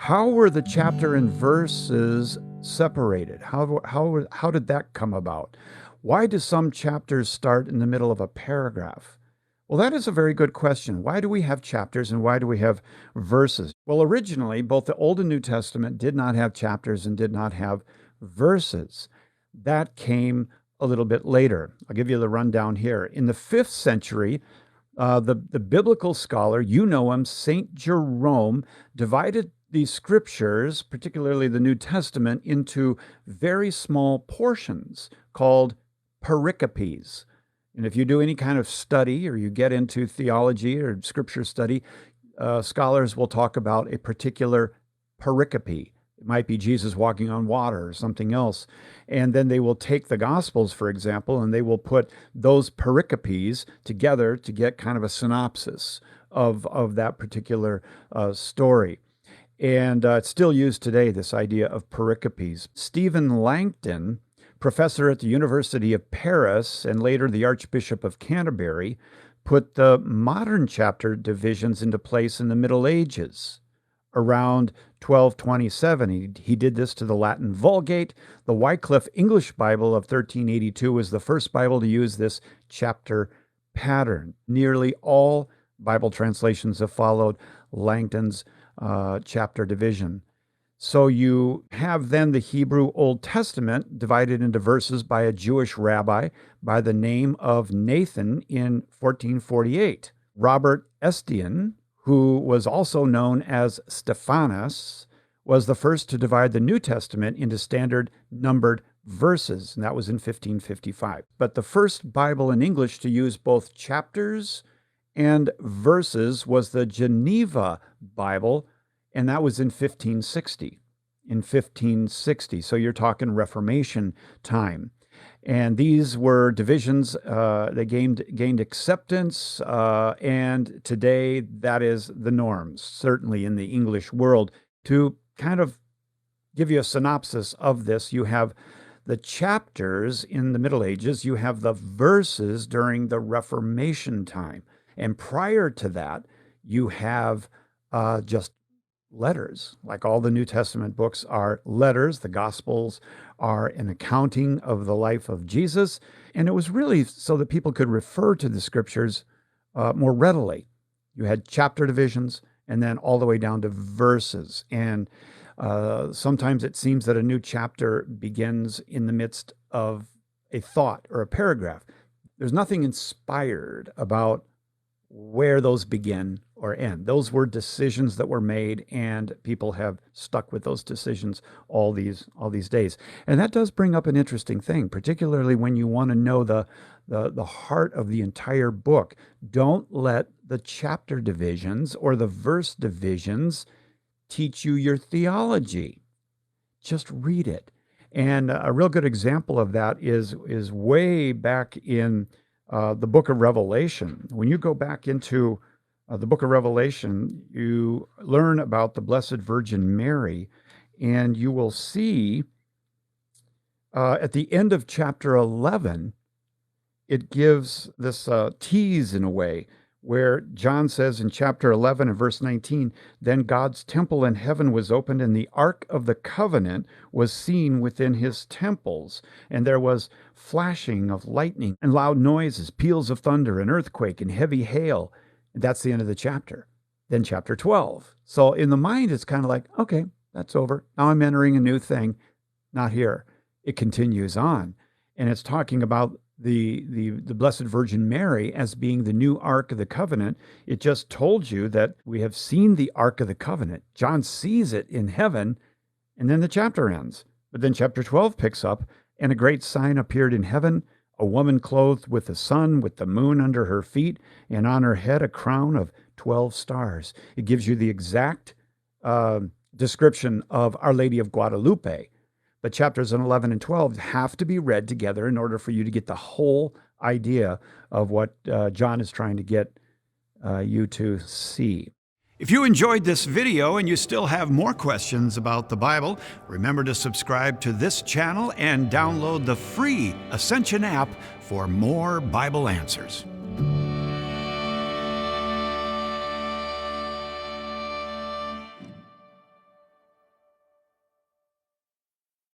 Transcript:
How were the chapter and verses separated? How did that come about? Why do some chapters start in the middle of a paragraph? Well, that is a very good question. Why do we have chapters and why do we have verses? Well, originally, both the Old and New Testament did not have chapters and did not have verses. That came a little bit later. I'll give you the rundown here. In the 5th century, the biblical scholar, you know him, St. Jerome, divided the scriptures, particularly the New Testament, into very small portions called pericopes. And if you do any kind of study or you get into theology or scripture study, scholars will talk about a particular pericope. It might be Jesus walking on water or something else. And then they will take the Gospels, for example, and they will put those pericopes together to get kind of a synopsis of that particular story. And it's still used today, this idea of pericopes. Stephen Langton, professor at the University of Paris and later the Archbishop of Canterbury, put the modern chapter divisions into place in the Middle Ages. Around 1227, he did this to the Latin Vulgate. The Wycliffe English Bible of 1382 was the first Bible to use this chapter pattern. Nearly all Bible translations have followed Langton's chapter division. So you have then the Hebrew Old Testament divided into verses by a Jewish rabbi by the name of Nathan in 1448. Robert Estienne, who was also known as Stephanus, was the first to divide the New Testament into standard numbered verses, and that was in 1555. But the first Bible in English to use both chapters and verses was the Geneva Bible, and that was in 1560. So you're talking Reformation time. And these were divisions, they gained acceptance, and today that is the norms, certainly in the English world. To kind of give you a synopsis of this, you have the chapters in the Middle Ages, you have the verses during the Reformation time. And prior to that, you have just letters. Like all the New Testament books are letters. The Gospels are an accounting of the life of Jesus. And it was really so that people could refer to the scriptures more readily. You had chapter divisions and then all the way down to verses. And sometimes it seems that a new chapter begins in the midst of a thought or a paragraph. There's nothing inspired about where those begin or end. Those were decisions that were made, and people have stuck with those decisions all these days. And that does bring up an interesting thing, particularly when you want to know the heart of the entire book. Don't let the chapter divisions or the verse divisions teach you your theology. Just read it. And a real good example of that is way back in the book of Revelation. When you go back into the book of Revelation, you learn about the Blessed Virgin Mary, and you will see at the end of chapter 11, it gives this tease in a way, where John says in chapter 11 and verse 19, "Then God's temple in heaven was opened, and the ark of the covenant was seen within his temples. And there was flashing of lightning and loud noises, peals of thunder, and earthquake, and heavy hail." And that's the end of the chapter. Then chapter 12. So in the mind, it's kind of like, okay, that's over. Now I'm entering a new thing. Not here. It continues on. And it's talking about the Blessed Virgin Mary as being the new Ark of the Covenant. It just told you that we have seen the Ark of the Covenant. John sees it in heaven, and then the chapter ends. But then chapter 12 picks up, "And a great sign appeared in heaven, a woman clothed with the sun, with the moon under her feet, and on her head a crown of 12 stars." It gives you the exact description of Our Lady of Guadalupe. But chapters 11 and 12 have to be read together in order for you to get the whole idea of what John is trying to get you to see. If you enjoyed this video and you still have more questions about the Bible, remember to subscribe to this channel and download the free Ascension app for more Bible answers.